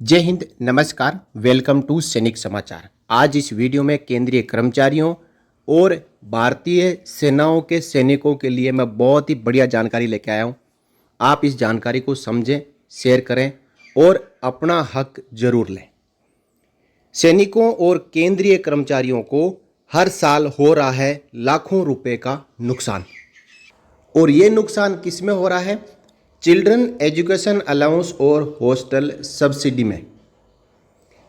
जय हिंद, नमस्कार। Welcome to सैनिक समाचार। आज इस वीडियो में केंद्रीय कर्मचारियों और भारतीय सेनाओं के सैनिकों के लिए मैं बहुत ही बढ़िया जानकारी लेके आया हूँ। आप इस जानकारी को समझें, शेयर करें और अपना हक जरूर लें। सैनिकों और केंद्रीय कर्मचारियों को हर साल हो रहा है लाखों रुपए का नुकसान। और ये नुकसान किस में हो रहा है? चिल्ड्रन एजुकेशन अलाउंस और हॉस्टल सब्सिडी में।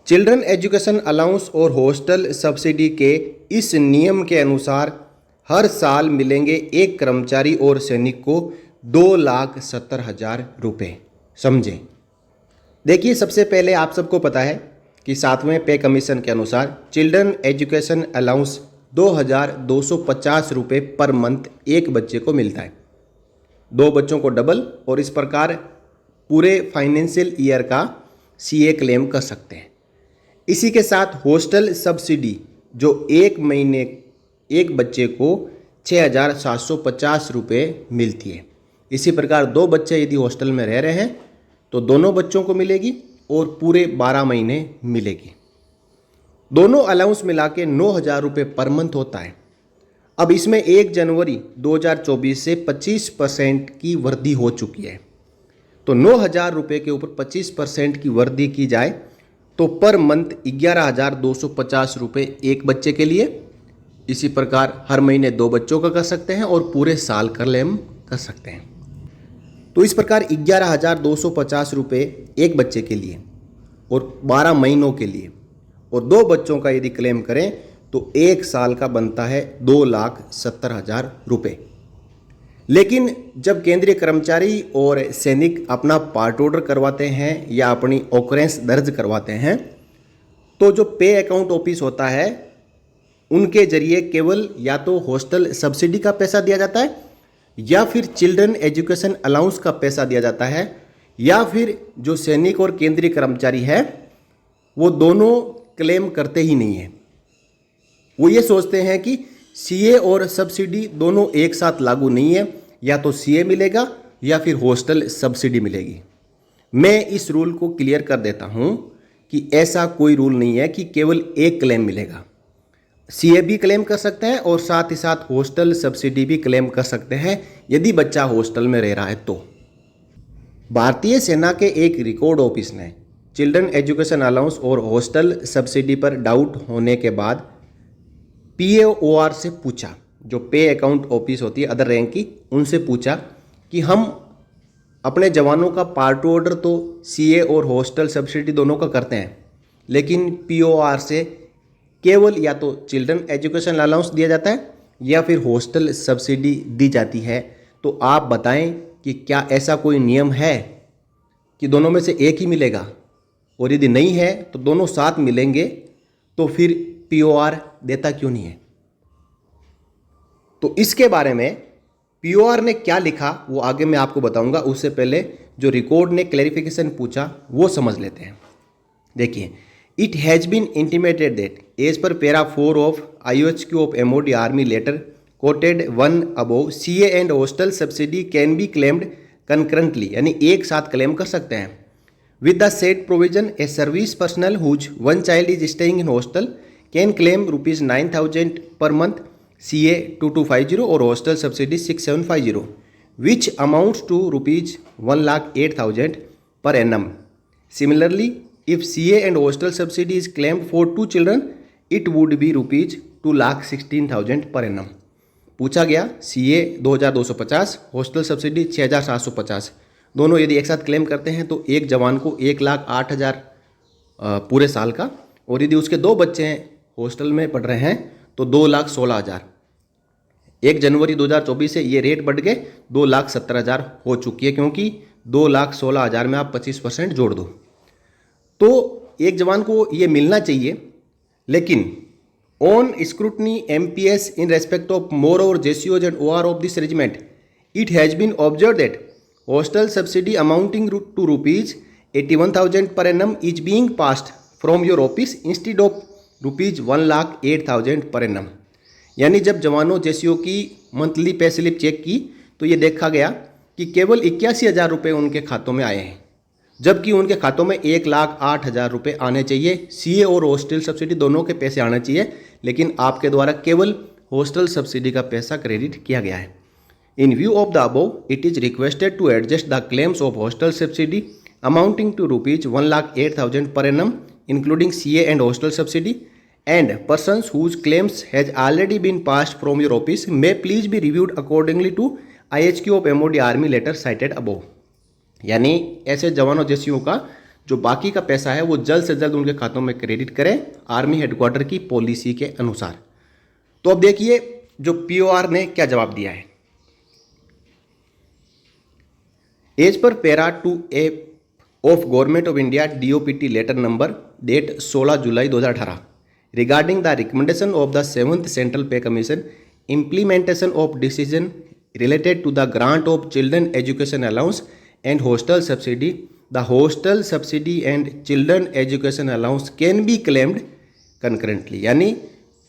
चिल्ड्रन एजुकेशन अलाउंस और हॉस्टल सब्सिडी के इस नियम के अनुसार हर साल मिलेंगे एक कर्मचारी और सैनिक को 2,70,000 रुपये। समझें। देखिए, सबसे पहले आप सबको पता है कि 7वें पे कमीशन के अनुसार चिल्ड्रन एजुकेशन अलाउंस 2,250 रुपये पर मंथ एक बच्चे को मिलता है। 2 बच्चों को डबल, और इस प्रकार पूरे फाइनेंशियल ईयर का सीए क्लेम कर सकते हैं। इसी के साथ हॉस्टल सब्सिडी जो एक महीने एक बच्चे को 6,750 रुपये मिलती है। इसी प्रकार 2 बच्चे यदि हॉस्टल में रह रहे हैं तो दोनों बच्चों को मिलेगी और पूरे 12 महीने मिलेगी। दोनों अलाउंस मिला के 9,000 रुपये पर मंथ होता है। अब इसमें 1 जनवरी 2024 से 25% की वृद्धि हो चुकी है। तो 9,000 रुपये के ऊपर 25% की वृद्धि की जाए तो पर मंथ 11,250 रुपये एक बच्चे के लिए। इसी प्रकार हर महीने 2 बच्चों का कर सकते हैं और पूरे साल का क्लेम कर सकते हैं। तो इस प्रकार 11,250 रुपये एक बच्चे के लिए और 12 महीनों के लिए, और 2 बच्चों का यदि क्लेम करें तो एक साल का बनता है 2,70,000 रुपये। लेकिन जब केंद्रीय कर्मचारी और सैनिक अपना पार्ट ऑर्डर करवाते हैं या अपनी ऑकरेंस दर्ज करवाते हैं तो जो पे अकाउंट ऑफिस होता है उनके जरिए केवल या तो हॉस्टल सब्सिडी का पैसा दिया जाता है या फिर चिल्ड्रन एजुकेशन अलाउंस का पैसा दिया जाता है, या फिर जो सैनिक और केंद्रीय कर्मचारी है वो दोनों क्लेम करते ही नहीं है। वो ये सोचते हैं कि सीए और सब्सिडी दोनों एक साथ लागू नहीं है, या तो सीए मिलेगा या फिर हॉस्टल सब्सिडी मिलेगी। मैं इस रूल को क्लियर कर देता हूं कि ऐसा कोई रूल नहीं है कि केवल एक क्लेम मिलेगा। सीए भी क्लेम कर सकते हैं और साथ ही साथ हॉस्टल सब्सिडी भी क्लेम कर सकते हैं यदि बच्चा हॉस्टल में रह रहा है तो। भारतीय सेना के एक रिकॉर्ड ऑफिस ने चिल्ड्रन एजुकेशन अलाउंस और हॉस्टल सब्सिडी पर डाउट होने के बाद पीएओआर से पूछा, जो पे अकाउंट ऑफिस होती है अदर रैंक की, उनसे पूछा कि हम अपने जवानों का पार्ट ऑर्डर तो सीए और हॉस्टल सब्सिडी दोनों का करते हैं, लेकिन पीओआर से केवल या तो चिल्ड्रन एजुकेशन अलाउंस दिया जाता है या फिर हॉस्टल सब्सिडी दी जाती है। तो आप बताएं कि क्या ऐसा कोई नियम है कि दोनों में से एक ही मिलेगा? और यदि नहीं है तो दोनों साथ मिलेंगे तो फिर पीओआर देता क्यों नहीं है? तो इसके बारे में पीओआर ने क्या लिखा वो आगे मैं आपको बताऊंगा। उससे पहले जो रिकॉर्ड ने क्लैरिफिकेशन पूछा वो समझ लेते हैं। देखिए, it has been intimated that as per para 4 of IOHQ of MOD army letter quoted 1 above CA and hostel subsidy can be claimed concurrently, यानी एक साथ क्लेम कर सकते हैं। With the set provision a service personnel whose 1 child is staying in hostel can claim ₹9,000 per month CA 2250 और hostel subsidy 6750, which amounts to ₹1,08,000 per annum. Similarly, if CA and hostel subsidy is claimed for 2 children, it would be ₹2,16,000 per annum. पूछा गया CA 2,250, hostel subsidy 6,750, दोनों यदि एक साथ claim करते हैं तो एक जवान को 1,08,000 पूरे साल का, और यदि उसके 2 बच्चे हैं हॉस्टल में पढ़ रहे हैं तो 2,16,000। 1 जनवरी 2024 से ये रेट बढ़ के 2,70,000 हो चुकी है, क्योंकि 2,16,000 में आप 25% जोड़ दो तो एक जवान को ये मिलना चाहिए। लेकिन on scrutiny MPS in respect of more और JCOs and OR of this regiment, it has been observe that hostel subsidy amounting to ₹81,000 per annum is being passed from your office instead of ₹1,08,000 per annum. यानी जब जवानों JCO की monthly pay slip check की तो ये देखा गया कि केवल 81,000 रुपये उनके खातों में आए हैं, जबकि उनके खातों में 1,08,000 रुपये आने चाहिए। सीए और हॉस्टल सब्सिडी दोनों के पैसे आने चाहिए, लेकिन आपके द्वारा केवल हॉस्टल सब्सिडी का पैसा क्रेडिट किया गया है। In view of the above, it is requested to adjust the claims of hostel subsidy amounting to ₹1,08,000 per annum, including CA and hostel subsidy, and persons whose claims has already been passed from your office may please be reviewed accordingly to IHQ of MOD Army letter cited above। यानी ऐसे जवानों जैसियों का जो बाकी का पैसा है वो जल्द से जल्द उनके खातों में क्रेडिट करें आर्मी हेडक्वार्टर की पॉलिसी के अनुसार। तो अब देखिए जो POR ने क्या जवाब दिया है। As per para 2A of government of India DOPT letter number date 16 July 2018 regarding the recommendation of the 7th central pay commission implementation of decision related to the grant of children education allowance and hostel subsidy, the hostel subsidy and children education allowance can be claimed concurrently। यानी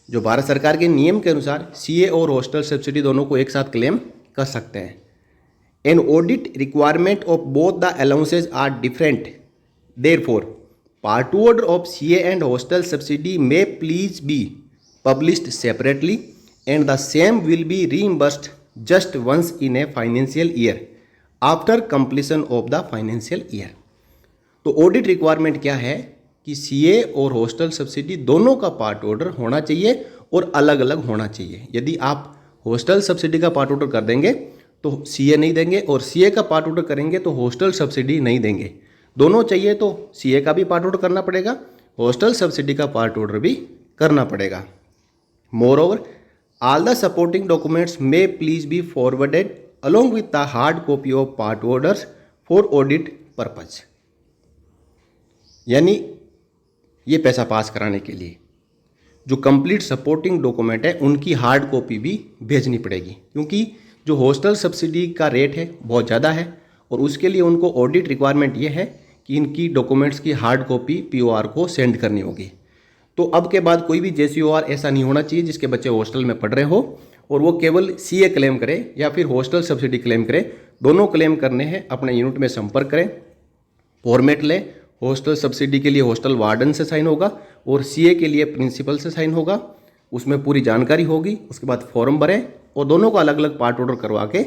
जो भारत सरकार के नियम के अनुसार CA और hostel subsidy दोनों को एक साथ क्लेम कर सकते हैं। An audit requirement of both the allowances are different. Therefore, Part 2 order of CA and hostel subsidy may please be published separately, and the same will be reimbursed just once in a financial year after completion of the financial year। तो audit requirement क्या है कि CA और hostel subsidy दोनों का part order होना चाहिए और अलग अलग होना चाहिए। यदि आप हॉस्टल सब्सिडी का पार्ट ऑर्डर कर देंगे तो CA नहीं देंगे, और CA का पार्ट ऑर्डर करेंगे तो हॉस्टल सब्सिडी नहीं देंगे। दोनों चाहिए तो CA का भी पार्ट ऑर्डर करना पड़ेगा, हॉस्टल सब्सिडी का पार्ट ऑर्डर भी करना पड़ेगा। Moreover, all the supporting documents may please be forwarded along with the hard copy of part orders for audit purpose. यानी ये पैसा पास कराने के लिए जो कंप्लीट सपोर्टिंग डॉक्यूमेंट है उनकी हार्ड कॉपी भी भेजनी पड़ेगी, क्योंकि जो हॉस्टल सब्सिडी का रेट है बहुत ज़्यादा है और उसके लिए उनको ऑडिट रिक्वायरमेंट ये है कि इनकी डॉक्यूमेंट्स की हार्ड कॉपी POR को सेंड करनी होगी। तो अब के बाद कोई भी JCOR ऐसा नहीं होना चाहिए जिसके बच्चे हॉस्टल में पढ़ रहे हो और वो केवल CA क्लेम करे या फिर हॉस्टल सब्सिडी क्लेम करे। दोनों क्लेम करने हैं, अपने यूनिट में संपर्क करें, फॉर्मेट लें। हॉस्टल सब्सिडी के लिए हॉस्टल वार्डन से साइन होगा और CA के लिए प्रिंसिपल से साइन होगा, उसमें पूरी जानकारी होगी। उसके बाद फॉर्म भरें और दोनों का अलग अलग पार्ट ऑर्डर करवा के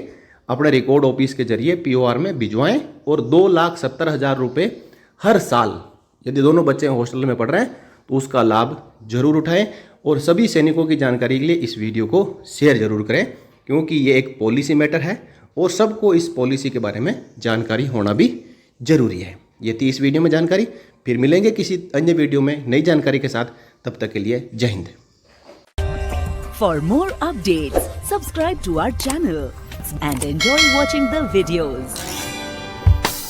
अपने रिकॉर्ड ऑफिस के जरिए POR में भिजवाएं और 2,70,000 रुपये हर साल यदि दोनों बच्चे हॉस्टल में पढ़ रहे हैं तो उसका लाभ जरूर उठाएं। और सभी सैनिकों की जानकारी के लिए इस वीडियो को शेयर जरूर करें, क्योंकि ये एक पॉलिसी मैटर है और सबको इस पॉलिसी के बारे में जानकारी होना भी जरूरी है। ये थी इस वीडियो में जानकारी। फिर मिलेंगे किसी अन्य वीडियो में नई जानकारी के साथ। तब तक के लिए जय Hind. For more updates, subscribe to our channel and enjoy watching the videos.